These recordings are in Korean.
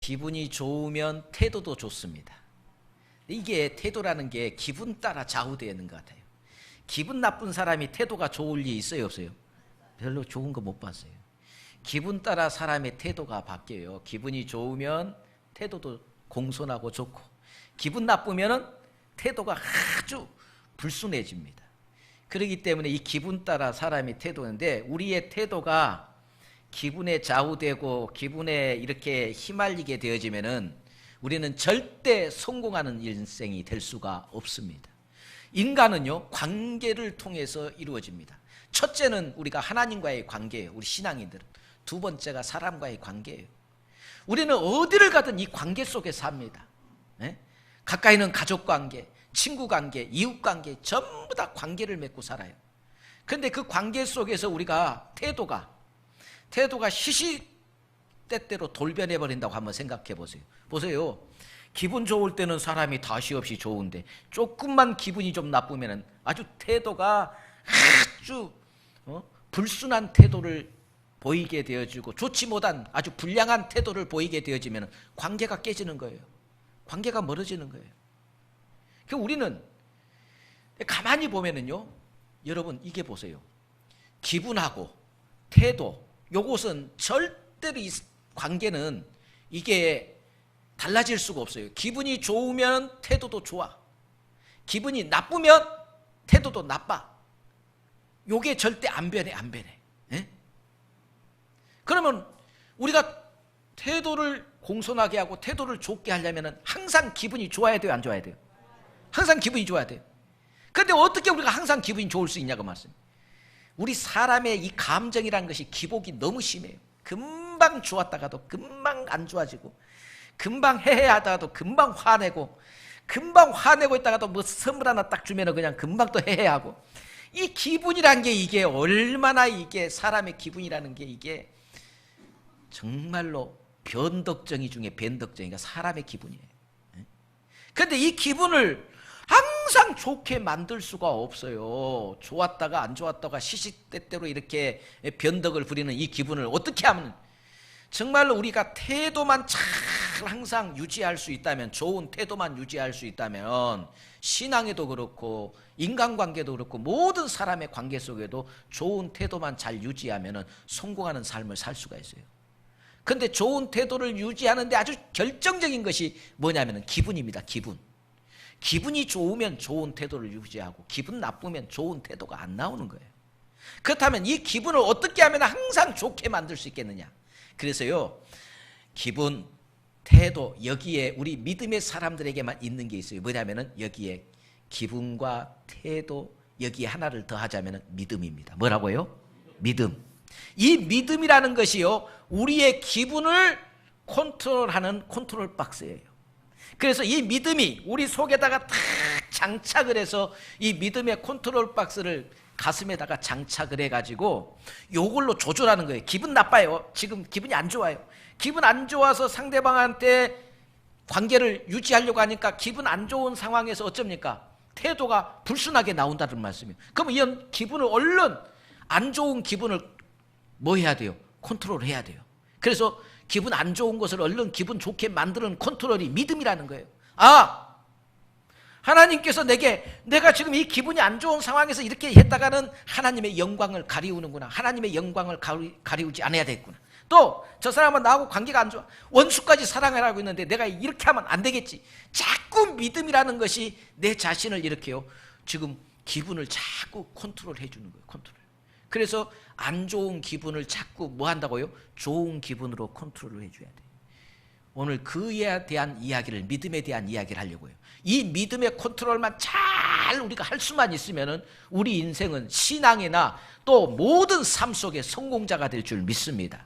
기분이 좋으면 태도도 좋습니다. 이게 태도라는 게 기분 따라 좌우되어 있는 것 같아요. 기분 나쁜 사람이 태도가 좋을 리 있어요, 없어요? 별로 좋은 거 못 봤어요. 기분 따라 사람의 태도가 바뀌어요. 기분이 좋으면 태도도 공손하고 좋고, 기분 나쁘면 태도가 아주 불순해집니다. 그렇기 때문에 이 기분 따라 사람이 태도인데, 우리의 태도가 기분에 좌우되고 기분에 이렇게 휘말리게 되어지면은 우리는 절대 성공하는 인생이 될 수가 없습니다. 인간은요, 관계를 통해서 이루어집니다. 첫째는 우리가 하나님과의 관계예요. 우리 신앙인들은. 두 번째가 사람과의 관계예요. 우리는 어디를 가든 이 관계 속에 삽니다. 네? 가까이는 가족관계, 친구관계, 이웃관계, 전부 다 관계를 맺고 살아요. 그런데 그 관계 속에서 우리가 태도가 시시때때로 돌변해 버린다고 한번 생각해 보세요. 보세요. 기분 좋을 때는 사람이 다시 없이 좋은데, 조금만 기분이 좀 나쁘면 아주 태도가 아주 불순한 태도를 보이게 되어지고, 좋지 못한 아주 불량한 태도를 보이게 되어지면 관계가 깨지는 거예요. 관계가 멀어지는 거예요. 그 우리는 가만히 보면은요, 여러분 이게 보세요. 기분하고 태도, 요것은 절대로 이 관계는 이게 달라질 수가 없어요. 기분이 좋으면 태도도 좋아. 기분이 나쁘면 태도도 나빠. 요게 절대 안 변해. 예? 그러면 우리가 태도를 공손하게 하고 태도를 좋게 하려면 항상 기분이 좋아야 돼요, 안 좋아야 돼요? 항상 기분이 좋아야 돼요. 그런데 어떻게 우리가 항상 기분이 좋을 수 있냐고 말씀. 우리 사람의 이 감정이라는 것이 기복이 너무 심해요. 금방 좋았다가도 금방 안 좋아지고, 금방 해해하다가도 금방 화내고 있다가도 뭐 선물 하나 딱 주면 그냥 금방 또 해해하고. 이 기분이란 게 이게 얼마나, 이게 사람의 기분이라는 게 이게 정말로 변덕정이 중에 변덕정이가 사람의 기분이에요. 그런데 이 기분을 항상 좋게 만들 수가 없어요. 좋았다가 안 좋았다가 시시때때로 이렇게 변덕을 부리는 이 기분을 어떻게 하면, 정말로 우리가 태도만 잘 항상 유지할 수 있다면, 좋은 태도만 유지할 수 있다면, 신앙에도 그렇고 인간관계도 그렇고 모든 사람의 관계 속에도 좋은 태도만 잘 유지하면 성공하는 삶을 살 수가 있어요. 그런데 좋은 태도를 유지하는데 아주 결정적인 것이 뭐냐면 기분입니다. 기분이 좋으면 좋은 태도를 유지하고, 기분 나쁘면 좋은 태도가 안 나오는 거예요. 그렇다면 이 기분을 어떻게 하면 항상 좋게 만들 수 있겠느냐? 그래서요, 기분, 태도, 여기에 우리 믿음의 사람들에게만 있는 게 있어요. 뭐냐면은 여기에 기분과 태도, 여기에 하나를 더 하자면 믿음입니다. 뭐라고요? 믿음. 이 믿음이라는 것이요, 우리의 기분을 컨트롤하는 컨트롤 박스예요. 그래서 이 믿음이 우리 속에다가 탁 장착을 해서, 이 믿음의 컨트롤 박스를 가슴에다가 장착을 해가지고 요걸로 조절하는 거예요. 기분 나빠요. 지금 기분이 안 좋아요. 기분 안 좋아서 상대방한테 관계를 유지하려고 하니까 기분 안 좋은 상황에서 어쩝니까? 태도가 불순하게 나온다는 말씀이에요. 그럼 이런 기분을 얼른, 안 좋은 기분을 뭐 해야 돼요? 컨트롤 해야 돼요. 그래서 기분 안 좋은 것을 얼른 기분 좋게 만드는 컨트롤이 믿음이라는 거예요. 아, 하나님께서 내가 지금 이 기분이 안 좋은 상황에서 이렇게 했다가는 하나님의 영광을 가리우는구나. 하나님의 영광을 가리우지 않아야 되겠구나. 또 저 사람은 나하고 관계가 안 좋아. 원수까지 사랑하라고 했는데 내가 이렇게 하면 안 되겠지. 자꾸 믿음이라는 것이 내 자신을 이렇게요, 지금 기분을 자꾸 컨트롤 해주는 거예요. 컨트롤. 그래서 안 좋은 기분을 자꾸 뭐 한다고요? 좋은 기분으로 컨트롤을 해줘야 돼요. 오늘 그에 대한 이야기를, 믿음에 대한 이야기를 하려고요. 이 믿음의 컨트롤만 잘 우리가 할 수만 있으면은 우리 인생은 신앙이나 또 모든 삶 속에 성공자가 될 줄 믿습니다.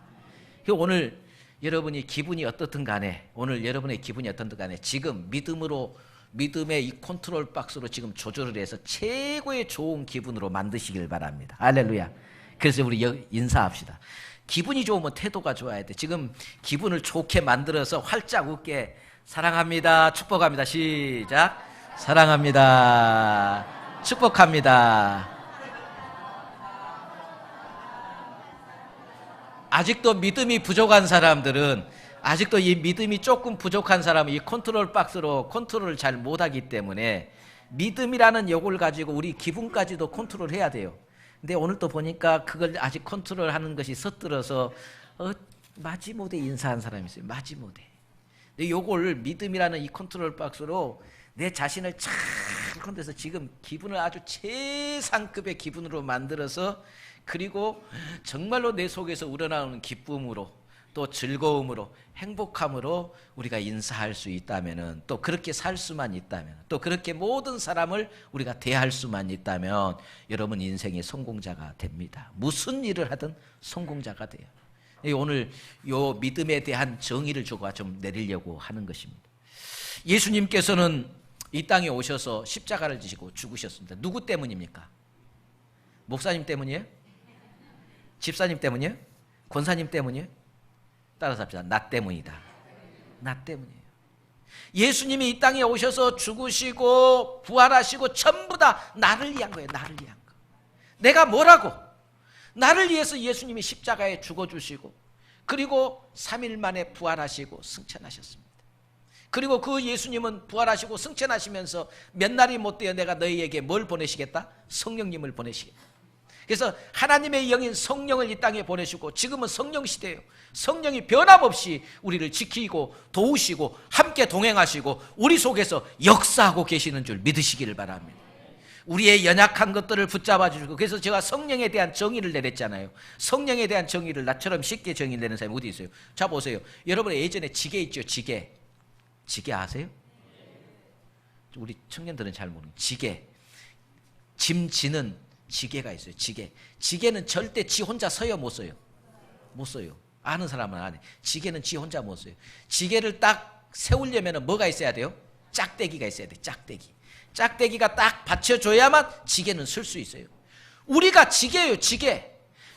오늘 여러분이 기분이 어떻든 간에, 오늘 여러분의 기분이 어떻든 간에 지금 믿음의 이 컨트롤 박스로 지금 조절을 해서 최고의 좋은 기분으로 만드시길 바랍니다. 할렐루야. 그래서 우리 인사합시다. 기분이 좋으면 태도가 좋아야 돼. 지금 기분을 좋게 만들어서 활짝 웃게, 사랑합니다, 축복합니다. 시작. 사랑합니다, 축복합니다. 아직도 믿음이 부족한 사람들은 아직도 이 믿음이 조금 부족한 사람은 이 컨트롤 박스로 컨트롤을 잘 못하기 때문에 믿음이라는 요걸 가지고 우리 기분까지도 컨트롤해야 돼요. 근데 오늘 또 보니까 그걸 아직 컨트롤하는 것이 서툴어서 마지못해 인사한 사람이 있어요. 마지못해. 근데 요걸 믿음이라는 이 컨트롤 박스로 내 자신을 잘 컨트롤해서 지금 기분을 아주 최상급의 기분으로 만들어서, 그리고 정말로 내 속에서 우러나오는 기쁨으로 또 즐거움으로 행복함으로 우리가 인사할 수 있다면, 또 그렇게 살 수만 있다면, 또 그렇게 모든 사람을 우리가 대할 수만 있다면 여러분 인생의 성공자가 됩니다. 무슨 일을 하든 성공자가 돼요. 오늘 요 믿음에 대한 정의를 주고 좀 내리려고 하는 것입니다. 예수님께서는 이 땅에 오셔서 십자가를 지시고 죽으셨습니다. 누구 때문입니까? 목사님 때문이에요? 집사님 때문이에요? 권사님 때문이에요? 따라서 합시다. 나 때문이다. 나 때문이에요. 예수님이 이 땅에 오셔서 죽으시고 부활하시고 전부 다 나를 위한 거예요. 나를 위한 거. 내가 뭐라고? 나를 위해서 예수님이 십자가에 죽어주시고, 그리고 3일 만에 부활하시고 승천하셨습니다. 그리고 그 예수님은 부활하시고 승천하시면서 몇 날이 못 되어 내가 너희에게 뭘 보내시겠다? 성령님을 보내시겠다. 그래서 하나님의 영인 성령을 이 땅에 보내시고, 지금은 성령 시대예요. 성령이 변함없이 우리를 지키고 도우시고 함께 동행하시고 우리 속에서 역사하고 계시는 줄 믿으시기를 바랍니다. 우리의 연약한 것들을 붙잡아 주시고, 그래서 제가 성령에 대한 정의를 내렸잖아요. 성령에 대한 정의를 나처럼 쉽게 정의를 내는 사람이 어디 있어요? 자 보세요. 여러분 예전에 지게 있죠. 지게. 지게 아세요? 우리 청년들은 잘 모르는 지게. 짐 지는 지게가 있어요. 지게. 지게는 절대 지 혼자 서요, 못 써요? 못 써요. 아는 사람은 아네. 지게는 지 혼자 못 써요. 지게를 딱 세우려면 뭐가 있어야 돼요? 짝대기가 있어야 돼. 짝대기. 짝대기가 딱 받쳐줘야만 지게는 쓸 수 있어요. 우리가 지게예요. 지게.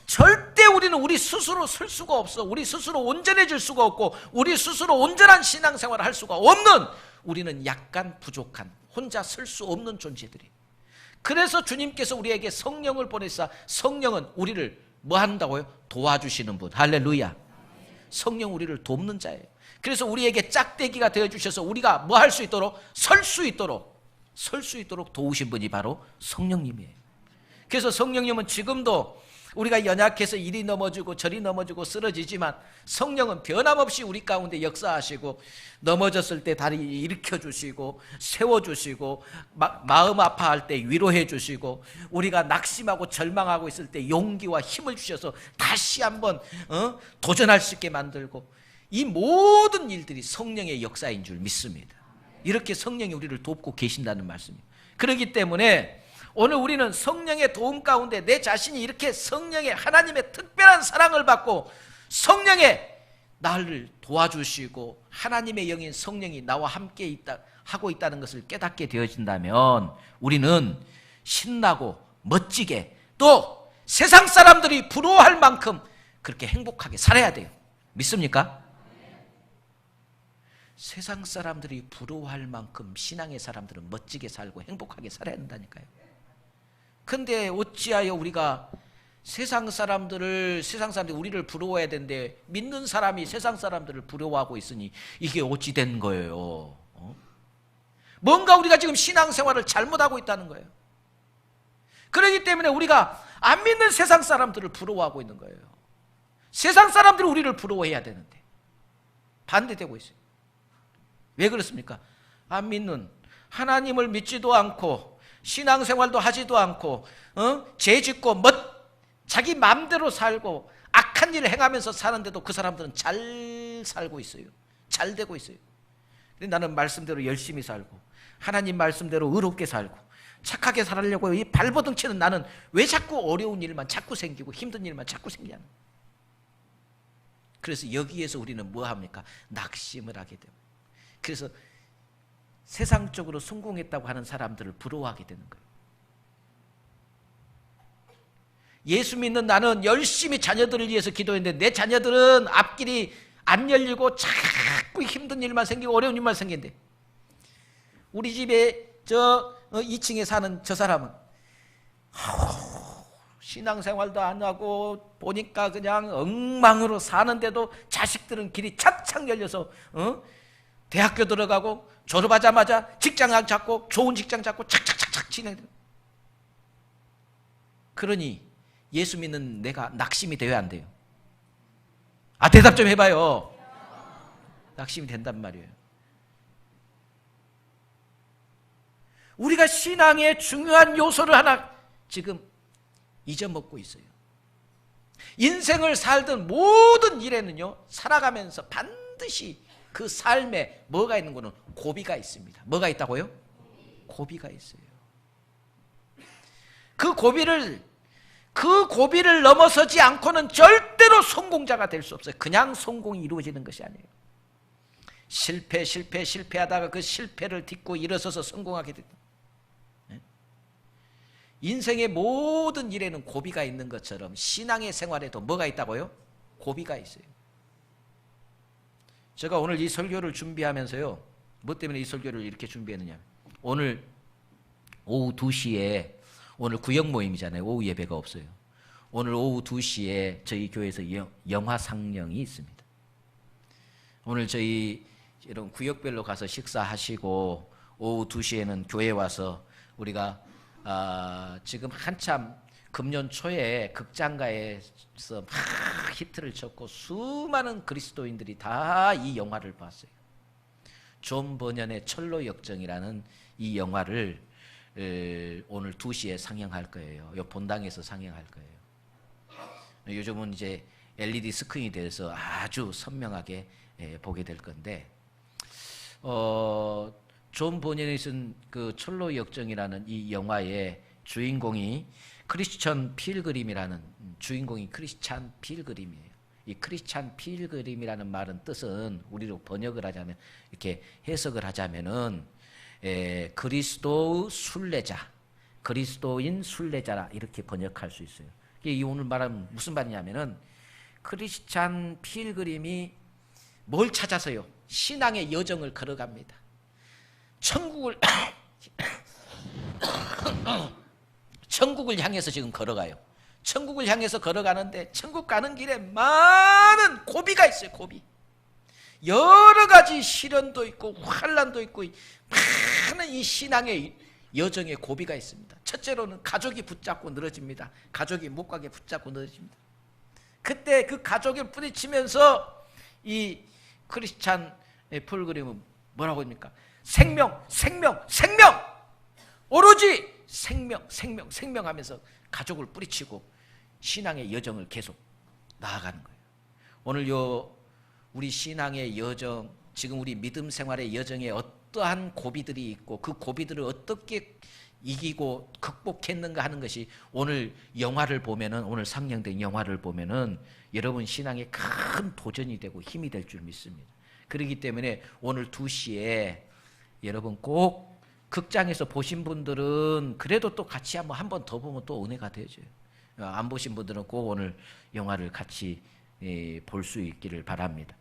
절대 우리는 우리 스스로 쓸 수가 없어. 우리 스스로 온전해질 수가 없고, 우리 스스로 온전한 신앙생활을 할 수가 없는, 우리는 약간 부족한, 혼자 쓸 수 없는 존재들이에요. 그래서 주님께서 우리에게 성령을 보내사, 성령은 우리를 뭐 한다고요? 도와주시는 분. 할렐루야. 성령 우리를 돕는 자예요. 그래서 우리에게 짝대기가 되어주셔서 우리가 뭐 할 수 있도록, 설 수 있도록 도우신 분이 바로 성령님이에요. 그래서 성령님은 지금도 우리가 연약해서 이리 넘어지고 저리 넘어지고 쓰러지지만, 성령은 변함없이 우리 가운데 역사하시고, 넘어졌을 때 다리 일으켜주시고 세워주시고, 마음 아파할 때 위로해 주시고, 우리가 낙심하고 절망하고 있을 때 용기와 힘을 주셔서 다시 한번 도전할 수 있게 만들고, 이 모든 일들이 성령의 역사인 줄 믿습니다. 이렇게 성령이 우리를 돕고 계신다는 말씀이에요. 그렇기 때문에 오늘 우리는 성령의 도움 가운데 내 자신이 이렇게 성령의, 하나님의 특별한 사랑을 받고 성령의 나를 도와주시고 하나님의 영인 성령이 나와 함께 하고 있다는 것을 깨닫게 되어진다면, 우리는 신나고 멋지게, 또 세상 사람들이 부러워할 만큼 그렇게 행복하게 살아야 돼요. 믿습니까? 세상 사람들이 부러워할 만큼 신앙의 사람들은 멋지게 살고 행복하게 살아야 된다니까요. 근데 어찌하여 우리가 세상 사람들이 우리를 부러워해야 되는데, 믿는 사람이 세상 사람들을 부러워하고 있으니 이게 어찌 된 거예요? 뭔가 우리가 지금 신앙생활을 잘못하고 있다는 거예요. 그렇기 때문에 우리가 안 믿는 세상 사람들을 부러워하고 있는 거예요. 세상 사람들이 우리를 부러워해야 되는데 반대되고 있어요. 왜 그렇습니까? 안 믿는, 하나님을 믿지도 않고 신앙생활도 하지도 않고 죄 짓고 자기 마음대로 살고 악한 일을 행하면서 사는데도 그 사람들은 잘 살고 있어요. 잘 되고 있어요. 근데 나는 말씀대로 열심히 살고 하나님 말씀대로 의롭게 살고 착하게 살려고 이 발버둥 치는 나는 왜 자꾸 어려운 일만 자꾸 생기고 힘든 일만 자꾸 생기냐. 그래서 여기에서 우리는 뭐 합니까? 낙심을 하게 돼요. 그래서 세상적으로 성공했다고 하는 사람들을 부러워하게 되는 거예요. 예수 믿는 나는 열심히 자녀들을 위해서 기도했는데 내 자녀들은 앞길이 안 열리고 자꾸 힘든 일만 생기고 어려운 일만 생긴대. 우리 집에 2층에 사는 저 사람은 신앙생활도 안 하고 보니까 그냥 엉망으로 사는데도 자식들은 길이 착착 열려서 대학교 들어가고 졸업하자마자 직장 잡고 좋은 직장 잡고 착착착착 진행돼. 그러니 예수 믿는 내가 낙심이 돼야 안 돼요? 아, 대답 좀 해봐요. 낙심이 된단 말이에요. 우리가 신앙의 중요한 요소를 하나 지금 잊어먹고 있어요. 인생을 살던 모든 일에는요, 살아가면서 반드시 그 삶에 뭐가 있는 거는 고비가 있습니다. 뭐가 있다고요? 고비가 있어요. 그 고비를 넘어서지 않고는 절대로 성공자가 될 수 없어요. 그냥 성공이 이루어지는 것이 아니에요. 실패하다가 그 실패를 딛고 일어서서 성공하게 된다. 인생의 모든 일에는 고비가 있는 것처럼 신앙의 생활에도 뭐가 있다고요? 고비가 있어요. 제가 오늘 이 설교를 준비하면서요, 뭐 때문에 이 설교를 이렇게 준비했느냐, 오늘 오후 2시에 오늘 구역 모임이잖아요. 오후 예배가 없어요. 오늘 오후 2시에 저희 교회에서 영화 상영이 있습니다. 오늘 저희 이런 구역별로 가서 식사하시고 오후 2시에는 교회 와서 우리가 지금 한참 금년 초에 극장가에서 막 히트를 쳤고 수많은 그리스도인들이 다 이 영화를 봤어요. 존 버년의 철로 역정이라는 이 영화를 오늘 2시에 상영할 거예요. 요 본당에서 상영할 거예요. 요즘은 이제 LED 스크린이 돼서 아주 선명하게 보게 될 건데, 존 버년이 쓴 그 철로 역정이라는 이 영화의 주인공이 크리스천 필그림이라는 주인공이 크리스찬 필그림이에요. 이 크리스찬 필그림이라는 말은 뜻은 우리로 번역을 하자면, 이렇게 해석을 하자면은 그리스도의 순례자, 그리스도인 순례자라 이렇게 번역할 수 있어요. 이 오늘 말하면 무슨 말이냐면은, 크리스찬 필그림이 뭘 찾아서요? 신앙의 여정을 걸어갑니다. 천국을 향해서 지금 걸어가요. 천국을 향해서 걸어가는데 천국 가는 길에 많은 고비가 있어요. 고비. 여러 가지 시련도 있고 환난도 있고 많은 이 신앙의 여정에 고비가 있습니다. 첫째로는 가족이 붙잡고 늘어집니다. 가족이 못 가게 붙잡고 늘어집니다. 그때 그 가족을 부딪히면서 이 크리스찬 필그림은 뭐라고 합니까? 생명, 오로지 생명 하면서 가족을 뿌리치고 신앙의 여정을 계속 나아가는 거예요. 오늘 우리 신앙의 여정, 지금 우리 믿음 생활의 여정에 어떠한 고비들이 있고 그 고비들을 어떻게 이기고 극복했는가 하는 것이 오늘 영화를 보면은, 오늘 상영된 영화를 보면은 여러분 신앙에 큰 도전이 되고 힘이 될 줄 믿습니다. 그렇기 때문에 오늘 2시에 여러분 꼭 극장에서 보신 분들은 그래도 또 같이 한 번 더 보면 또 은혜가 되죠. 안 보신 분들은 꼭 오늘 영화를 같이 볼 수 있기를 바랍니다.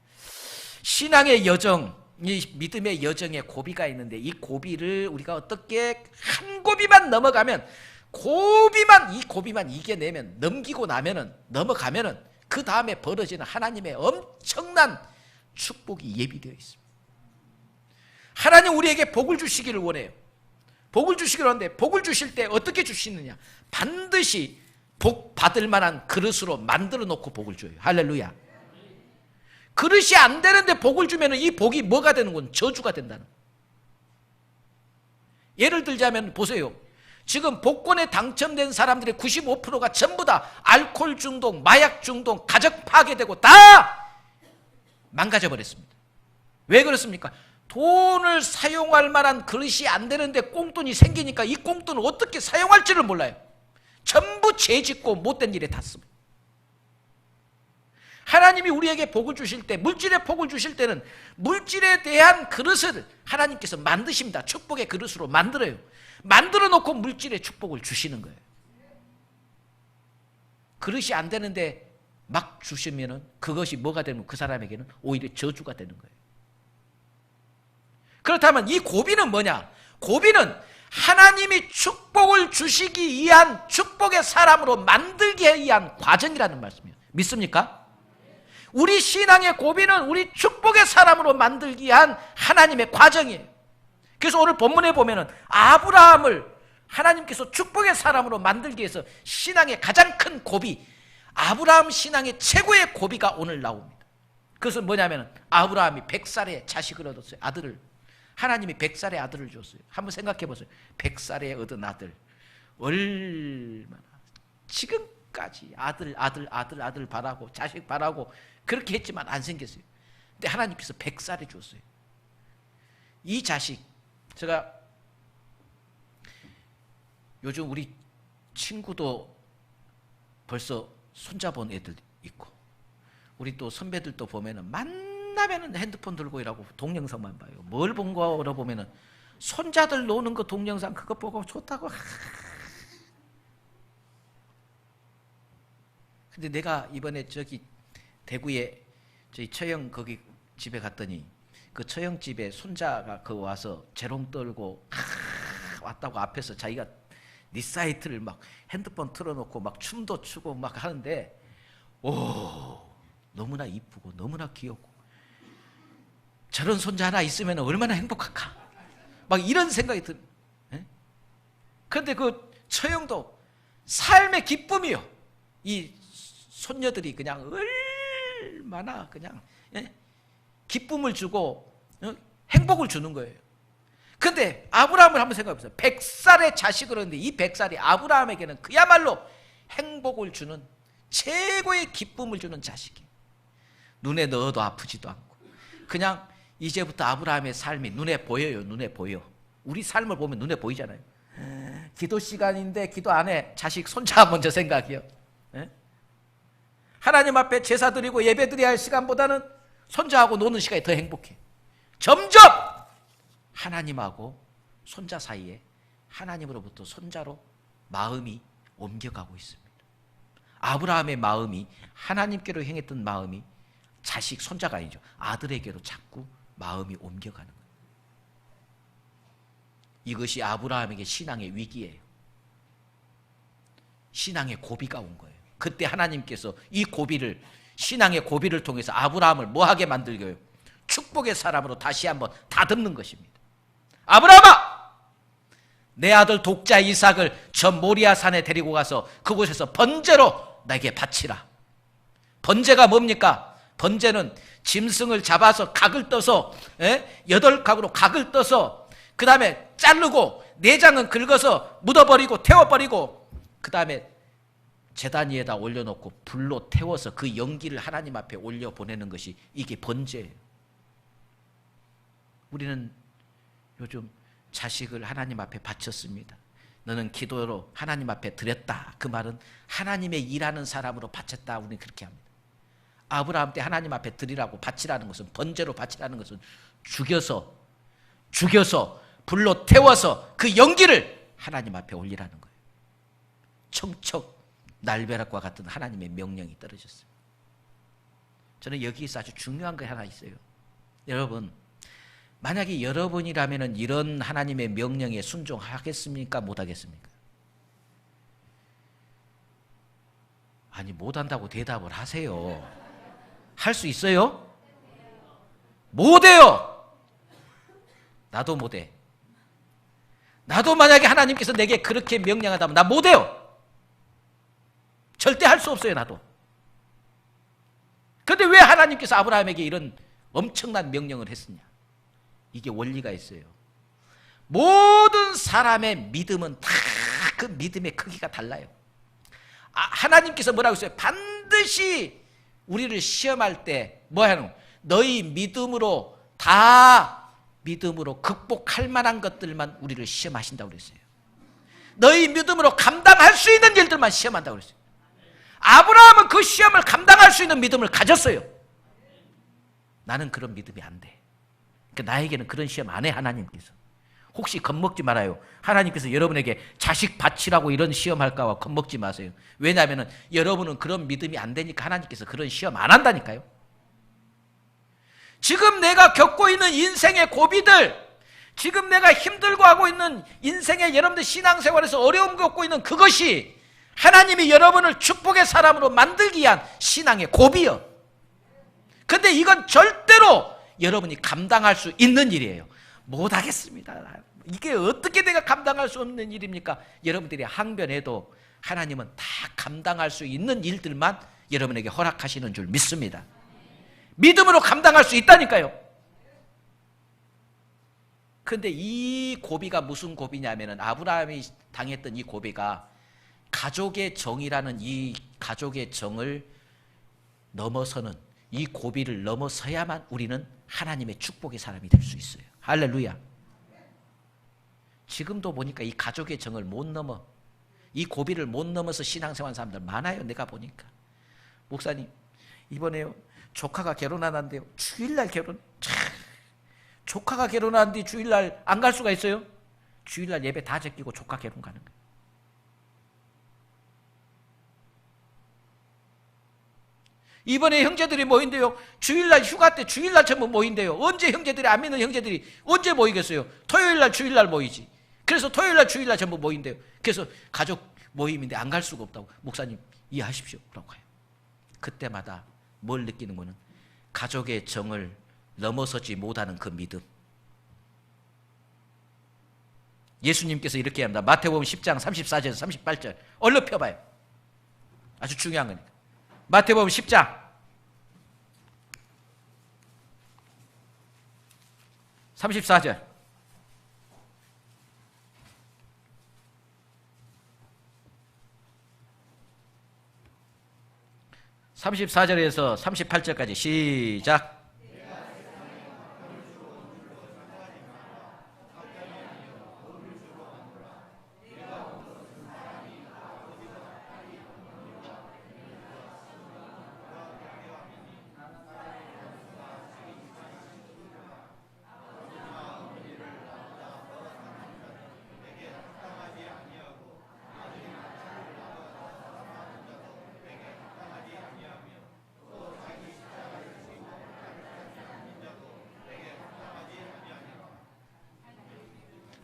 신앙의 여정, 이 믿음의 여정에 고비가 있는데 이 고비를 우리가 어떻게 한 고비만 넘어가면, 이 고비만 이겨내면, 넘기고 나면은, 넘어가면은 그 다음에 벌어지는 하나님의 엄청난 축복이 예비되어 있습니다. 하나님 우리에게 복을 주시기를 원해요. 복을 주시기를 원하는데 복을 주실 때 어떻게 주시느냐? 반드시 복 받을 만한 그릇으로 만들어 놓고 복을 줘요. 할렐루야. 그릇이 안 되는데 복을 주면 이 복이 뭐가 되는 건? 저주가 된다는 거예요. 예를 들자면 보세요. 지금 복권에 당첨된 사람들의 95%가 전부 다 알코올 중독, 마약 중독, 가정 파괴되고 다 망가져 버렸습니다. 왜 그렇습니까? 돈을 사용할 만한 그릇이 안 되는데 꽁돈이 생기니까 이 꽁돈을 어떻게 사용할지를 몰라요. 전부 죄짓고 못된 일에 탔습니다. 하나님이 우리에게 복을 주실 때, 물질의 복을 주실 때는 물질에 대한 그릇을 하나님께서 만드십니다. 축복의 그릇으로 만들어요. 만들어 놓고 물질의 축복을 주시는 거예요. 그릇이 안 되는데 막 주시면은 그것이 뭐가 되면 그 사람에게는 오히려 저주가 되는 거예요. 그렇다면 이 고비는 뭐냐? 고비는 하나님이 축복을 주시기 위한 축복의 사람으로 만들기 위한 과정이라는 말씀이에요. 믿습니까? 우리 신앙의 고비는 우리 축복의 사람으로 만들기 위한 하나님의 과정이에요. 그래서 오늘 본문에 보면은 아브라함을 하나님께서 축복의 사람으로 만들기 위해서 신앙의 가장 큰 고비, 아브라함 신앙의 최고의 고비가 오늘 나옵니다. 그것은 뭐냐면 아브라함이 100살에 자식을 얻었어요. 아들을. 하나님이 100살에 아들을 줬어요. 한번 생각해 보세요. 100살에 얻은 아들. 얼마나 지금까지 아들 바라고 자식 바라고 그렇게 했지만 안 생겼어요. 근데 하나님께서 100살에 줬어요. 이 자식, 제가 요즘 우리 친구도 벌써 손자본 애들 있고, 우리 또 선배들도 보면은 만나면은 핸드폰 들고 일하고 동영상만 봐요. 뭘 본 거라 보면은 손자들 노는 거 동영상 그거 보고 좋다고. 근데 내가 이번에 저기 대구에 저희 처형 거기 집에 갔더니 그 처형 집에 손자가 그 와서 재롱 떨고 왔다고 앞에서 자기가 네 사이트를 막 핸드폰 틀어놓고 막 춤도 추고 막 하는데, 오, 너무나 이쁘고 너무나 귀엽고 저런 손자 하나 있으면 얼마나 행복할까, 막 이런 생각이 들. 그런데 그 처형도 삶의 기쁨이요. 이 손녀들이 그냥 얼마나 그냥 기쁨을 주고 행복을 주는 거예요. 그런데 아브라함을 한번 생각해 보세요. 100살의 자식을 얻는데 이 100살이 아브라함에게는 그야말로 행복을 주는, 최고의 기쁨을 주는 자식이에요. 눈에 넣어도 아프지도 않고 그냥 이제부터 아브라함의 삶이 눈에 보여요. 눈에 보여. 우리 삶을 보면 눈에 보이잖아요. 기도 시간인데 기도 안 해. 자식 손자 먼저 생각이요. 하나님 앞에 제사 드리고 예배 드려야 할 시간보다는 손자하고 노는 시간이 더 행복해. 점점 하나님하고 손자 사이에 하나님으로부터 손자로 마음이 옮겨가고 있습니다. 아브라함의 마음이 하나님께로 향했던 마음이 자식, 손자가 아니죠. 아들에게로 자꾸 마음이 옮겨가는 거예요. 이것이 아브라함에게 신앙의 위기예요. 신앙의 고비가 온 거예요. 그때 하나님께서 이 고비를, 신앙의 고비를 통해서 아브라함을 뭐하게 만들고요? 축복의 사람으로 다시 한번 다듬는 것입니다. 아브라함아! 내 아들 독자 이삭을 저 모리아 산에 데리고 가서 그곳에서 번제로 나에게 바치라. 번제가 뭡니까? 번제는 짐승을 잡아서 각을 떠서 8각으로 각을 떠서 그 다음에 자르고 내장은 긁어서 묻어버리고 태워버리고 그 다음에 제단 위에다 올려놓고 불로 태워서 그 연기를 하나님 앞에 올려보내는 것이 이게 번제예요. 우리는 요즘 자식을 하나님 앞에 바쳤습니다. 너는 기도로 하나님 앞에 드렸다. 그 말은 하나님의 일하는 사람으로 바쳤다. 우리는 그렇게 합니다. 아브라함 때 하나님 앞에 드리라고 바치라는 것은, 번제로 바치라는 것은 죽여서 불로 태워서 그 연기를 하나님 앞에 올리라는 거예요. 청청 날벼락과 같은 하나님의 명령이 떨어졌어요. 저는 여기에서 아주 중요한 게 하나 있어요. 여러분, 만약에 여러분이라면 이런 하나님의 명령에 순종하겠습니까? 못하겠습니까? 아니, 못한다고 대답을 하세요. 할 수 있어요? 못해요. 나도 못해. 나도 만약에 하나님께서 내게 그렇게 명령하다면 나 못해요. 절대 할 수 없어요. 나도. 그런데 왜 하나님께서 아브라함에게 이런 엄청난 명령을 했느냐? 이게 원리가 있어요. 모든 사람의 믿음은 다 그 믿음의 크기가 달라요. 하나님께서 뭐라고 했어요? 반드시 우리를 시험할 때 뭐하노? 너희 믿음으로 극복할 만한 것들만 우리를 시험하신다고 그랬어요. 너희 믿음으로 감당할 수 있는 일들만 시험한다고 그랬어요. 아브라함은 그 시험을 감당할 수 있는 믿음을 가졌어요. 나는 그런 믿음이 안 돼. 그러니까 나에게는 그런 시험 안 해. 하나님께서 혹시 겁먹지 말아요. 하나님께서 여러분에게 자식 바치라고 이런 시험할까 봐 겁먹지 마세요. 왜냐하면 여러분은 그런 믿음이 안 되니까 하나님께서 그런 시험 안 한다니까요. 지금 내가 겪고 있는 인생의 고비들, 지금 내가 힘들고 하고 있는 인생의 여러분들 신앙생활에서 어려움 겪고 있는 그것이 하나님이 여러분을 축복의 사람으로 만들기 위한 신앙의 고비요. 근데 이건 절대로 여러분이 감당할 수 있는 일이에요. 못하겠습니다. 이게 어떻게 내가 감당할 수 없는 일입니까? 여러분들이 항변해도 하나님은 다 감당할 수 있는 일들만 여러분에게 허락하시는 줄 믿습니다. 믿음으로 감당할 수 있다니까요. 근데 이 고비가 무슨 고비냐면은 아브라함이 당했던 이 고비가 가족의 정이라는 이 가족의 정을 넘어서는 이 고비를 넘어서야만 우리는 하나님의 축복의 사람이 될 수 있어요. 할렐루야. 지금도 보니까 이 가족의 정을 못 넘어, 이 고비를 못 넘어서 신앙생활 하는 사람들 많아요. 내가 보니까. 목사님, 이번에요 조카가 결혼하는데요, 주일날 결혼. 조카가 결혼하는데 주일날 안 갈 수가 있어요? 주일날 예배 다 제끼고 조카 결혼 가는 거예요. 이번에 형제들이 모인대요. 주일날 휴가 때 주일날 전부 모인대요. 언제 형제들이, 안 믿는 형제들이 언제 모이겠어요? 토요일날 주일날 모이지. 그래서 토요일날 주일날 전부 모인대요. 그래서 가족 모임인데 안 갈 수가 없다고. 목사님 이해하십시오 라고 해요. 그때마다 뭘 느끼는 거는 가족의 정을 넘어서지 못하는 그 믿음. 예수님께서 이렇게 합니다. 마태복음 10장 34절에서 38절 얼른 펴봐요. 아주 중요한 거니까. 마태복음 10장 34절. (34절에서) (38절까지) 시작.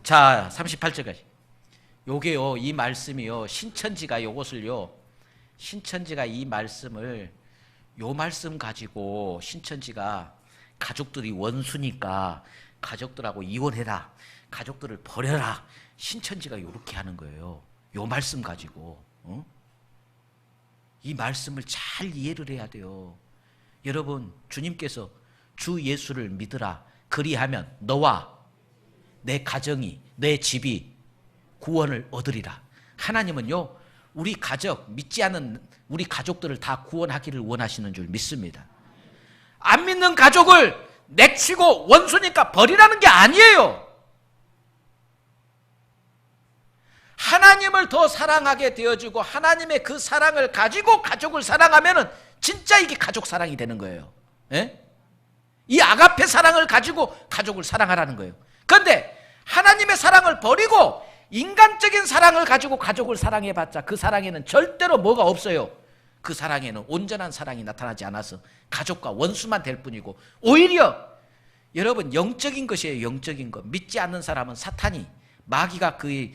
자, 38절까지. 요게요, 이 말씀이요, 신천지가 요것을요, 신천지가 이 말씀을, 요 말씀 가지고 신천지가 가족들이 원수니까 가족들하고 이혼해라, 가족들을 버려라, 신천지가 요렇게 하는 거예요. 요 말씀 가지고. 이 말씀을 잘 이해를 해야 돼요. 여러분, 주님께서 주 예수를 믿으라, 그리하면 너와 내 가정이, 내 집이 구원을 얻으리라. 하나님은요, 우리 가족, 믿지 않은 우리 가족들을 다 구원하기를 원하시는 줄 믿습니다. 안 믿는 가족을 내치고 원수니까 버리라는 게 아니에요. 하나님을 더 사랑하게 되어지고 하나님의 그 사랑을 가지고 가족을 사랑하면은 진짜 이게 가족 사랑이 되는 거예요. 예? 이 아가페 사랑을 가지고 가족을 사랑하라는 거예요. 그런데 하나님의 사랑을 버리고 인간적인 사랑을 가지고 가족을 사랑해봤자 그 사랑에는 절대로 뭐가 없어요. 그 사랑에는 온전한 사랑이 나타나지 않아서 가족과 원수만 될 뿐이고, 오히려 여러분 영적인 것이에요. 영적인 것. 믿지 않는 사람은 사탄이, 마귀가 그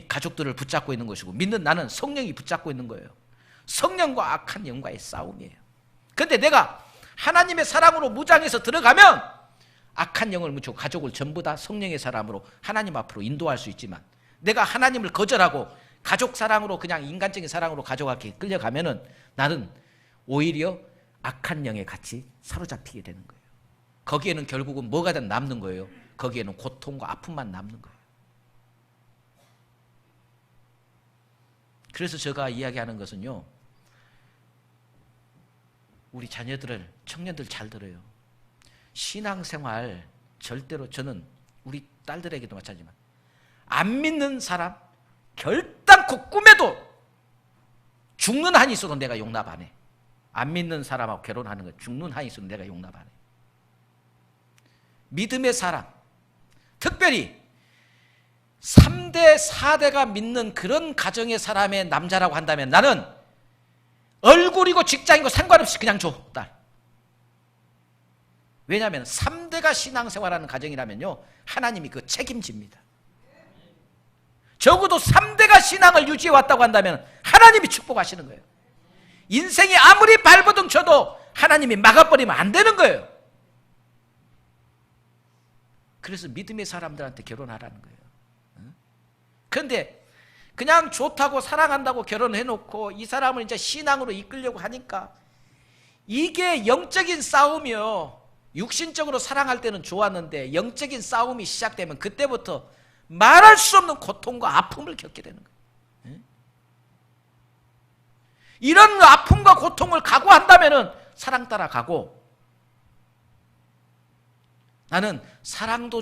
가족들을 붙잡고 있는 것이고, 믿는 나는 성령이 붙잡고 있는 거예요. 성령과 악한 영과의 싸움이에요. 그런데 내가 하나님의 사랑으로 무장해서 들어가면 악한 영을 묻히고 가족을 전부 다 성령의 사람으로 하나님 앞으로 인도할 수 있지만, 내가 하나님을 거절하고 가족 사랑으로 그냥 인간적인 사랑으로 가족에게 끌려가면은 나는 오히려 악한 영에 같이 사로잡히게 되는 거예요. 거기에는 결국은 뭐가 남는 거예요? 거기에는 고통과 아픔만 남는 거예요. 그래서 제가 이야기하는 것은요, 우리 자녀들을, 청년들 잘 들어요. 신앙생활 절대로, 저는 우리 딸들에게도 마찬가지지만 안 믿는 사람 결단코 꿈에도 죽는 한이 있어도 내가 용납 안 해. 안 믿는 사람하고 결혼하는 거 죽는 한이 있어도 내가 용납 안 해. 믿음의 사람, 특별히 3대 4대가 믿는 그런 가정의 사람의 남자라고 한다면 나는 얼굴이고 직장이고 상관없이 그냥 줘, 딸. 왜냐하면 3대가 신앙생활하는 가정이라면요, 하나님이 그 책임집니다. 적어도 3대가 신앙을 유지해 왔다고 한다면 하나님이 축복하시는 거예요. 인생이 아무리 발버둥 쳐도 하나님이 막아버리면 안 되는 거예요. 그래서 믿음의 사람들한테 결혼하라는 거예요. 그런데 그냥 좋다고 사랑한다고 결혼해놓고 이 사람을 이제 신앙으로 이끌려고 하니까 이게 영적인 싸움이요, 육신적으로 사랑할 때는 좋았는데 영적인 싸움이 시작되면 그때부터 말할 수 없는 고통과 아픔을 겪게 되는 거예요. 이런 아픔과 고통을 각오한다면 사랑 따라 가고, 나는 사랑도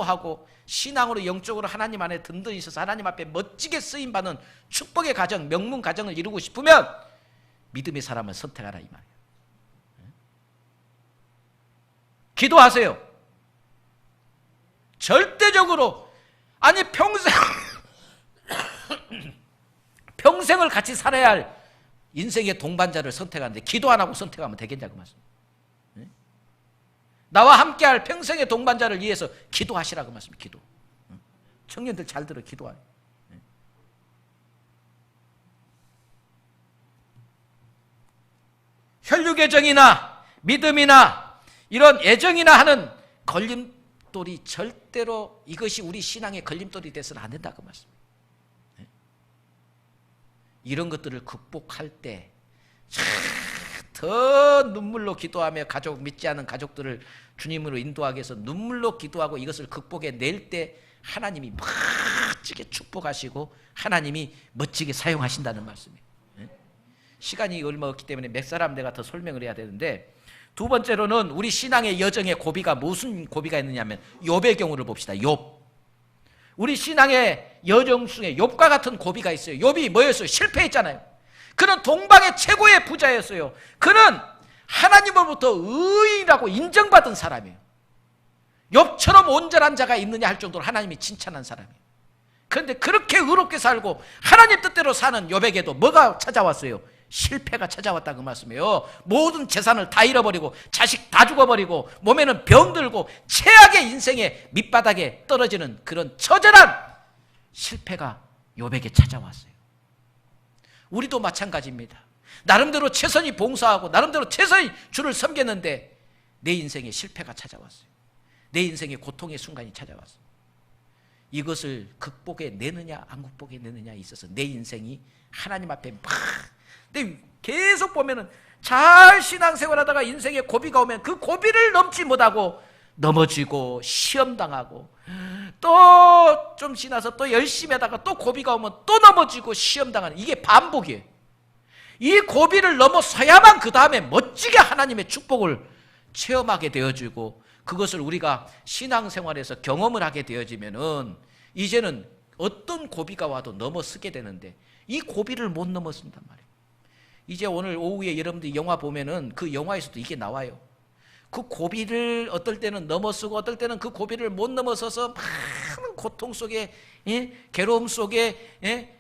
하고 신앙으로 영적으로 하나님 안에 든든히 있어서 하나님 앞에 멋지게 쓰임받는 축복의 가정, 명문 가정을 이루고 싶으면 믿음의 사람을 선택하라 이 말이에요. 기도하세요. 절대적으로, 아니 평생을 같이 살아야 할 인생의 동반자를 선택하는데 기도 안 하고 선택하면 되겠냐고 말씀. 나와 함께할 평생의 동반자를 위해서 기도하시라고 말씀. 기도. 청년들 잘 들어, 기도하라. 혈육의 정이나 믿음이나 이런 애정이나 하는 걸림돌이 절대로 이것이 우리 신앙의 걸림돌이 돼서는 안 된다고 말씀. 이런 것들을 극복할 때 더 눈물로 기도하며 가족, 믿지 않은 가족들을 주님으로 인도하기 위해서 눈물로 기도하고 이것을 극복해 낼 때 하나님이 멋지게 축복하시고 하나님이 멋지게 사용하신다는 말씀이에요. 시간이 얼마 없기 때문에 몇 사람 내가 더 설명을 해야 되는데, 두 번째로는 우리 신앙의 여정의 고비가 무슨 고비가 있느냐면 욥의 경우를 봅시다. 욥. 우리 신앙의 여정 중에 욥과 같은 고비가 있어요. 욥이 뭐였어요? 실패했잖아요. 그는 동방의 최고의 부자였어요. 그는 하나님으로부터 의인이라고 인정받은 사람이에요. 욥처럼 온전한 자가 있느냐 할 정도로 하나님이 칭찬한 사람이에요. 그런데 그렇게 의롭게 살고 하나님 뜻대로 사는 욥에게도 뭐가 찾아왔어요? 실패가 찾아왔다 그 말씀이에요. 모든 재산을 다 잃어버리고 자식 다 죽어버리고 몸에는 병들고 최악의 인생의 밑바닥에 떨어지는 그런 처절한 실패가 욥에게 찾아왔어요. 우리도 마찬가지입니다. 나름대로 최선히 봉사하고 나름대로 최선히 주를 섬겼는데 내 인생에 실패가 찾아왔어요. 내 인생에 고통의 순간이 찾아왔어요. 이것을 극복해 내느냐 안 극복해 내느냐에 있어서 내 인생이 하나님 앞에 근데 계속 보면은 잘 신앙생활하다가 인생에 고비가 오면 그 고비를 넘지 못하고 넘어지고 시험당하고, 또 좀 지나서 또 열심히 하다가 또 고비가 오면 또 넘어지고 시험당하는, 이게 반복이에요. 이 고비를 넘어서야만 그 다음에 멋지게 하나님의 축복을 체험하게 되어지고, 그것을 우리가 신앙생활에서 경험을 하게 되어지면은 이제는 어떤 고비가 와도 넘어서게 되는데 이 고비를 못 넘어선단 말이에요. 이제 오늘 오후에 여러분들이 영화 보면은 그 영화에서도 이게 나와요. 그 고비를 어떨 때는 넘어서고 어떨 때는 그 고비를 못 넘어서서 많은 고통 속에, 괴로움 속에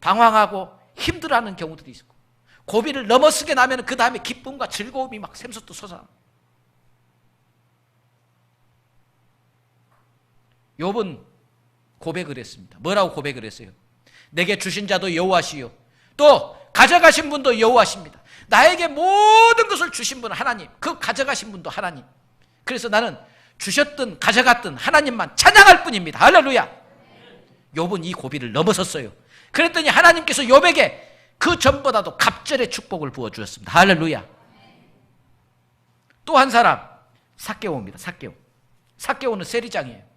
방황하고 힘들어하는 경우들이 있고, 고비를 넘어서게 나면 그 다음에 기쁨과 즐거움이 막 샘솟듯 솟아. 욥은 고백을 했습니다. 뭐라고 고백을 했어요? 내게 주신 자도 여호와시요 또 가져가신 분도 여호와십니다. 나에게 모든 것을 주신 분은 하나님, 그 가져가신 분도 하나님. 그래서 나는 주셨든 가져갔든 하나님만 찬양할 뿐입니다. 할렐루야. 욥은 이 고비를 넘어섰어요. 그랬더니 하나님께서 욥에게 그 전보다도 갑절의 축복을 부어주셨습니다. 할렐루야. 또 한 사람, 삭개오입니다. 삭개오는 세리장이에요.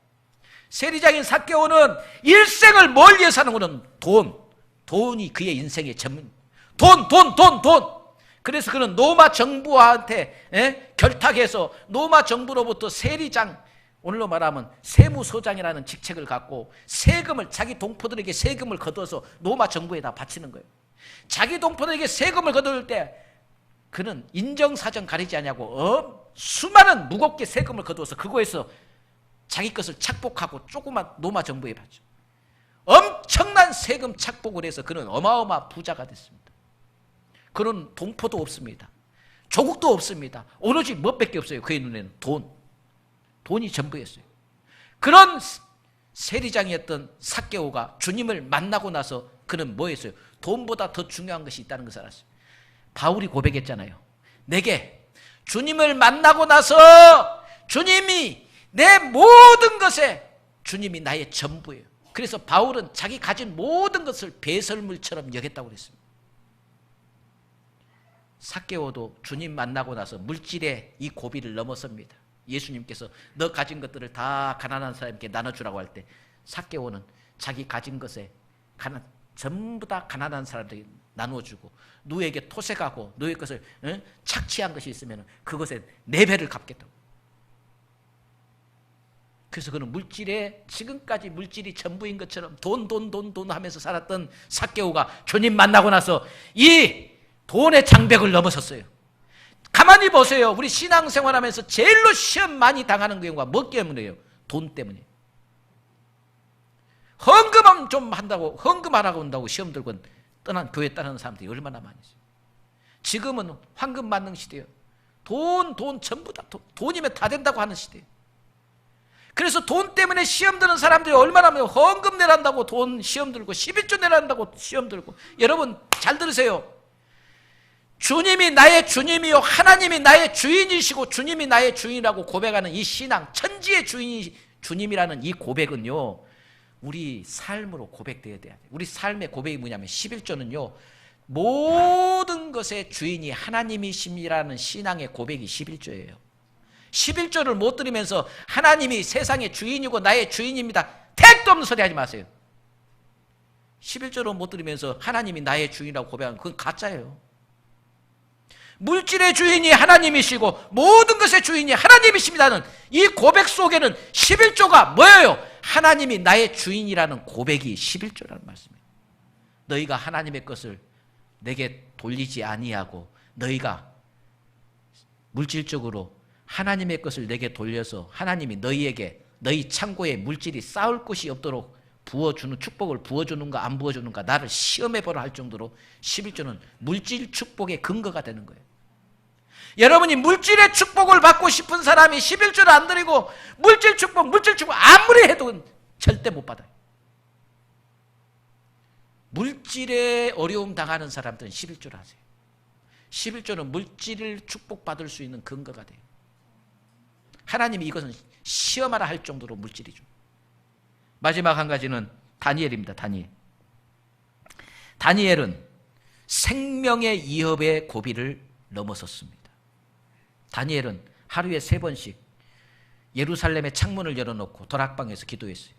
세리장인 삭개오는 일생을 뭘 위해 사는 거는 돈이 그의 인생의 전문. 돈. 그래서 그는 로마 정부한테 결탁해서 로마 정부로부터 세리장, 오늘로 말하면 세무서장이라는 직책을 갖고 세금을, 자기 동포들에게 세금을 거둬서 로마 정부에다 바치는 거예요. 자기 동포들에게 세금을 거둘 때 그는 인정사정 가리지 않냐고 수많은 무겁게 세금을 거두어서 그거에서 자기 것을 착복하고 조그만 로마 정부에 바쳐 엄청난 세금 착복을 해서 그는 어마어마한 부자가 됐습니다. 그는 동포도 없습니다. 조국도 없습니다. 오로지 무엇밖에 없어요. 그의 눈에는 돈이 전부였어요. 그런 세리장이었던 삭개오가 주님을 만나고 나서 그는 뭐 했어요? 돈보다 더 중요한 것이 있다는 것을 알았어요. 바울이 고백했잖아요. 내게 주님을 만나고 나서 주님이 내 모든 것에 주님이 나의 전부예요. 그래서 바울은 자기 가진 모든 것을 배설물처럼 여겼다고 그랬습니다. 삭개오도 주님 만나고 나서 물질의 이 고비를 넘어섭니다. 예수님께서 너 가진 것들을 다 가난한 사람에게 나눠주라고 할 때 삭개오는 자기 가진 것에 전부 다 가난한 사람들에게 나누어주고 누에게 토색하고 누의 것을 착취한 것이 있으면 그것에 4배를 갚겠다고. 그래서 그는 지금까지 물질이 전부인 것처럼 돈 하면서 살았던 삭개오가 주님 만나고 나서 이 돈의 장벽을 넘어섰어요. 가만히 보세요. 우리 신앙생활하면서 제일로 시험 많이 당하는 경우가 뭐 때문이에요? 돈 때문이에요. 헌금 좀 한다고, 헌금 안 하고 온다고 시험 들고 교회 떠나는 사람들이 얼마나 많이 있어요. 지금은 황금 만능 시대예요. 돈 전부 다 돈이면 다 된다고 하는 시대예요. 그래서 돈 때문에 시험 드는 사람들이 얼마나 많아요. 헌금 내란다고 돈 시험 들고 11조 내란다고 시험 들고. 여러분 잘 들으세요. 주님이 나의 주님이요 하나님이 나의 주인이시고 주님이 나의 주인이라고 고백하는 이 신앙, 천지의 주인이 주님이라는 이 고백은요, 우리 삶으로 고백되어야 돼요. 우리 삶의 고백이 뭐냐면 11조는요 모든 것의 주인이 하나님이심이라는 신앙의 고백이 11조예요 11조를 못 들으면서 하나님이 세상의 주인이고 나의 주인입니다, 택도 없는 소리 하지 마세요. 11조를 못 들으면서 하나님이 나의 주인이라고 고백하는 그건 가짜예요. 물질의 주인이 하나님이시고 모든 것의 주인이 하나님이십니다는 이 고백 속에는 11조가 뭐예요? 하나님이 나의 주인이라는 고백이 11조라는 말씀이에요. 너희가 하나님의 것을 내게 돌리지 아니하고 너희가 물질적으로 하나님의 것을 내게 돌려서 하나님이 너희에게 너희 창고에 물질이 쌓을 곳이 없도록 부어주는 축복을 부어주는가 안 부어주는가 나를 시험해보라 할 정도로 11조는 물질 축복의 근거가 되는 거예요. 여러분이 물질의 축복을 받고 싶은 사람이 11조를 안 드리고 물질 축복 아무리 해도 절대 못 받아요. 물질에 어려움 당하는 사람들은 11조를 하세요. 11조는 물질을 축복받을 수 있는 근거가 돼요. 하나님이 이것은 시험하라 할 정도로 물질이죠. 마지막 한 가지는 다니엘입니다. 다니엘은 생명의 위협의 고비를 넘어섰습니다. 다니엘은 하루에 3번씩 예루살렘의 창문을 열어놓고 다락방에서 기도했어요.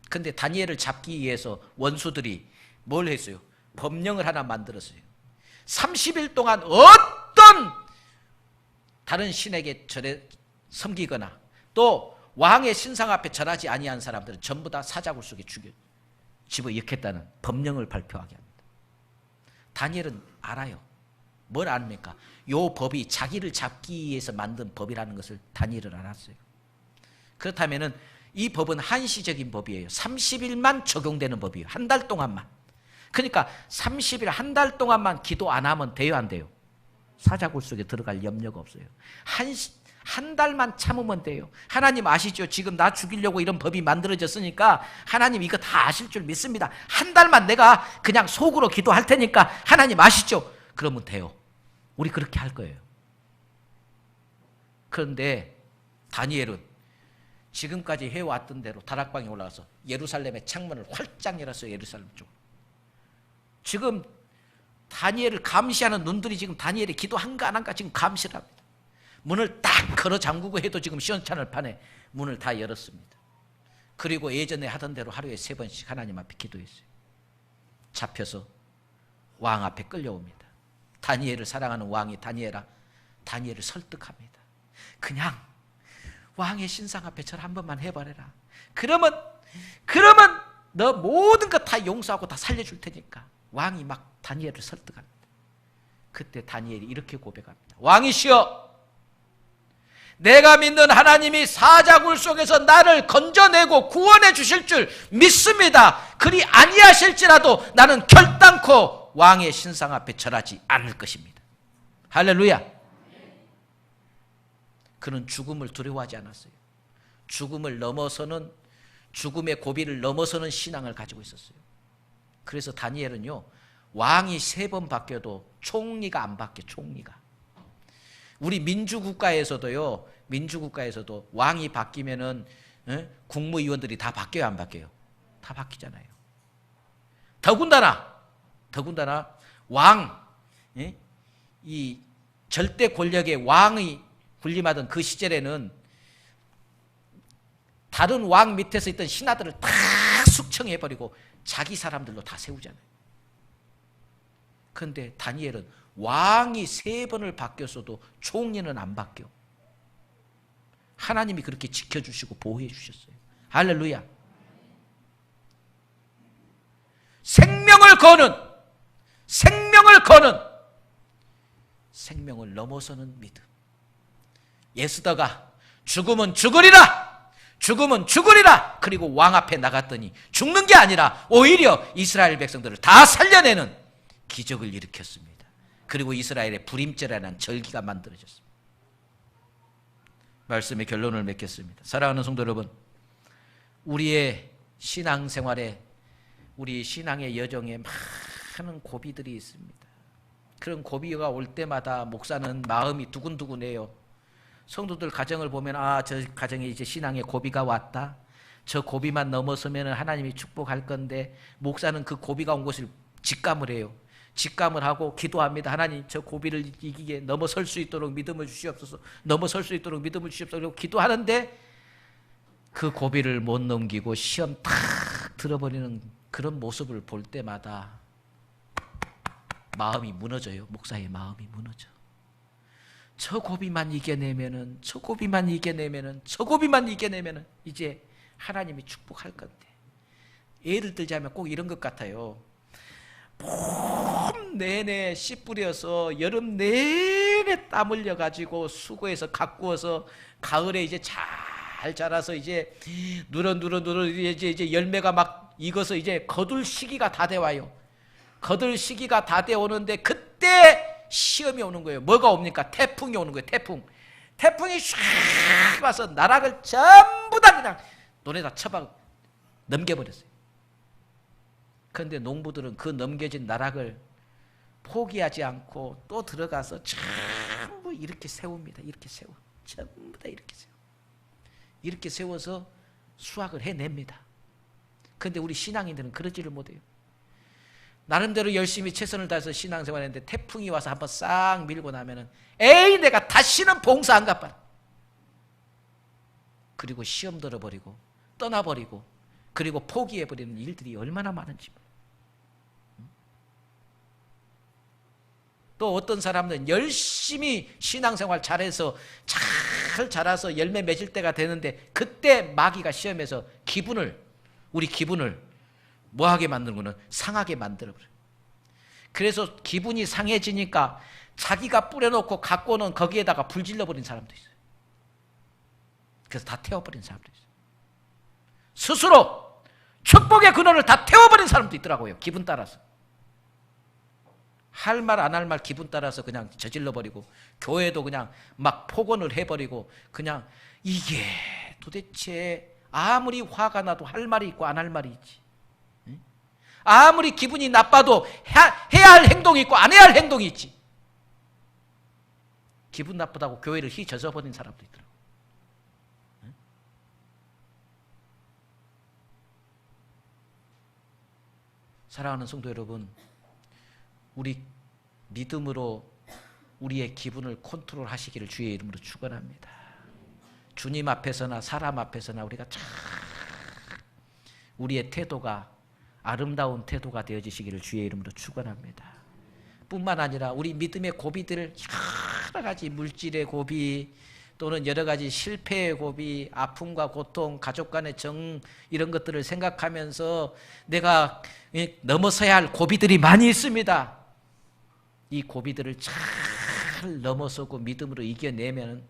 그런데 다니엘을 잡기 위해서 원수들이 뭘 했어요? 법령을 하나 만들었어요. 30일 동안 어떤 다른 신에게 섬기거나 또 왕의 신상 앞에 절하지 아니한 사람들은 전부 다 사자굴 속에 집어 넣겠다는 법령을 발표하게 합니다. 다니엘은 알아요. 뭘 압니까? 요 법이 자기를 잡기 위해서 만든 법이라는 것을 다니엘은 알았어요. 그렇다면 이 법은 한시적인 법이에요. 30일만 적용되는 법이에요. 한 달 동안만. 그러니까 30일 한 달 동안만 기도 안 하면 돼요, 안 돼요? 사자굴 속에 들어갈 염려가 없어요. 한 달만 참으면 돼요. 하나님 아시죠? 지금 나 죽이려고 이런 법이 만들어졌으니까 하나님 이거 다 아실 줄 믿습니다. 한 달만 내가 그냥 속으로 기도할 테니까 하나님 아시죠? 그러면 돼요. 우리 그렇게 할 거예요. 그런데 다니엘은 지금까지 해왔던 대로 다락방에 올라가서 예루살렘의 창문을 활짝 열었어요. 예루살렘 쪽으로. 지금 다니엘을 감시하는 눈들이 지금 다니엘이 기도한가 안 한가 지금 감시를 합니다. 문을 딱 걸어 잠그고 해도 지금 시원찮을 판에 문을 다 열었습니다. 그리고 예전에 하던 대로 하루에 3번씩 하나님 앞에 기도했어요. 잡혀서 왕 앞에 끌려옵니다. 다니엘을 사랑하는 왕이 다니엘을 설득합니다. 그냥 왕의 신상 앞에 절 한 번만 해버려라. 그러면 너 모든 것 다 용서하고 다 살려줄 테니까. 왕이 막 다니엘을 설득합니다. 그때 다니엘이 이렇게 고백합니다. 왕이시여, 내가 믿는 하나님이 사자굴 속에서 나를 건져내고 구원해 주실 줄 믿습니다. 그리 아니하실지라도 나는 결단코 왕의 신상 앞에 절하지 않을 것입니다. 할렐루야. 그는 죽음을 두려워하지 않았어요. 죽음을 넘어서는, 죽음의 고비를 넘어서는 신앙을 가지고 있었어요. 그래서 다니엘은요, 왕이 3번 바뀌어도 총리가 안 바뀌어. 총리가. 우리 민주국가에서도요, 민주국가에서도 왕이 바뀌면은 국무위원들이 다 바뀌어요, 안 바뀌어요? 다 바뀌잖아요. 더군다나 왕, 이 절대 권력의 왕이 군림하던 그 시절에는 다른 왕 밑에서 있던 신하들을 다 숙청해버리고 자기 사람들로 다 세우잖아요. 그런데 다니엘은 왕이 3번을 바뀌었어도 총리는 안 바뀌어. 하나님이 그렇게 지켜주시고 보호해 주셨어요. 할렐루야. 생명을 거는 생명을 넘어서는 믿음. 예수다가 죽으면 죽으리라 그리고 왕 앞에 나갔더니 죽는 게 아니라 오히려 이스라엘 백성들을 다 살려내는 기적을 일으켰습니다. 그리고 이스라엘의 불임절이라는 절기가 만들어졌습니다. 말씀의 결론을 맺겠습니다. 사랑하는 성도 여러분, 우리의 신앙생활에, 우리 신앙의 여정에 많은 고비들이 있습니다. 그런 고비가 올 때마다 목사는 마음이 두근두근해요. 성도들 가정을 보면 저 가정에 이제 신앙의 고비가 왔다. 저 고비만 넘어서면 하나님이 축복할 건데, 목사는 그 고비가 온 것을 직감을 해요. 직감을 하고 기도합니다. 하나님, 저 고비를 이기게 넘어설 수 있도록 믿음을 주시옵소서. 넘어설 수 있도록 믿음을 주시옵소서. 그리고 기도하는데 그 고비를 못 넘기고 시험 탁 들어버리는 그런 모습을 볼 때마다 마음이 무너져요. 목사의 마음이 무너져. 저 고비만 이겨내면은 이제 하나님이 축복할 건데. 예를 들자면 꼭 이런 것 같아요. 봄 내내 씨 뿌려서 여름 내내 땀 흘려가지고 수고해서 가꾸어서 가을에 이제 잘 자라서 이제 누런 이제 열매가 막 익어서 이제 거둘 시기가 다 돼 와요. 거둘 시기가 다 돼 오는데 그때 시험이 오는 거예요. 뭐가 옵니까? 태풍이 오는 거예요. 태풍이 샥 와서 나락을 전부 다 그냥 논에다 쳐박 넘겨버렸어요. 그런데 농부들은 그 넘겨진 나락을 포기하지 않고 또 들어가서 전부 이렇게 세웁니다. 이렇게 세워. 전부 다 이렇게 세워. 이렇게 세워서 수확을 해냅니다. 그런데 우리 신앙인들은 그러지를 못해요. 나름대로 열심히 최선을 다해서 신앙생활했는데 태풍이 와서 한번 싹 밀고 나면은 에이 내가 다시는 봉사 안 갚아. 그리고 시험 들어버리고 떠나버리고 그리고 포기해버리는 일들이 얼마나 많은지. 또 어떤 사람은 열심히 신앙생활 잘해서 잘 자라서 열매 맺을 때가 되는데 그때 마귀가 시험해서 우리 기분을 뭐하게 만드는 상하게 만들어버려요. 그래서 기분이 상해지니까 자기가 뿌려놓고 갖고는 거기에다가 불 질러버린 사람도 있어요. 그래서 다 태워버린 사람도 있어요. 스스로 축복의 근원을 다 태워버린 사람도 있더라고요. 기분 따라서. 할 말 안 할 말 기분 따라서 그냥 저질러버리고 교회도 그냥 막 폭언을 해버리고 그냥 이게 도대체 아무리 화가 나도 할 말이 있고 안 할 말이 있지. 아무리 기분이 나빠도 해야 할 행동이 있고 안 해야 할 행동이 있지. 기분 나쁘다고 교회를 휘저어버린 사람도 있더라고요. 사랑하는 성도 여러분, 우리 믿음으로 우리의 기분을 컨트롤하시기를 주의 이름으로 축원합니다. 주님 앞에서나 사람 앞에서나 우리가 참 우리의 태도가 아름다운 태도가 되어지시기를 주의 이름으로 축원합니다. 뿐만 아니라 우리 믿음의 고비들 여러 가지 물질의 고비 또는 여러 가지 실패의 고비, 아픔과 고통, 가족 간의 정 이런 것들을 생각하면서 내가 넘어서야 할 고비들이 많이 있습니다. 이 고비들을 잘 넘어서고 믿음으로 이겨내면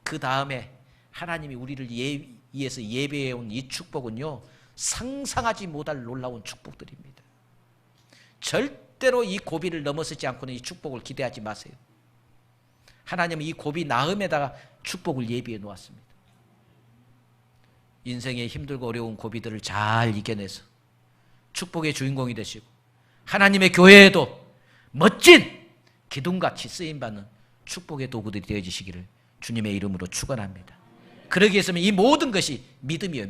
그 다음에 하나님이 우리를 위해서 예배해온 이 축복은요 상상하지 못할 놀라운 축복들입니다. 절대로 이 고비를 넘어서지 않고는 이 축복을 기대하지 마세요. 하나님은 이 고비 나음에다가 축복을 예비해 놓았습니다. 인생의 힘들고 어려운 고비들을 잘 이겨내서 축복의 주인공이 되시고 하나님의 교회에도 멋진 기둥같이 쓰임받는 축복의 도구들이 되어지시기를 주님의 이름으로 축원합니다. 그러기 위해서는 이 모든 것이 믿음이에요.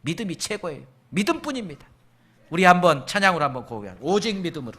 믿음이 최고예요. 믿음뿐입니다. 우리 한번 찬양으로 한번 고백합니다. 오직 믿음으로.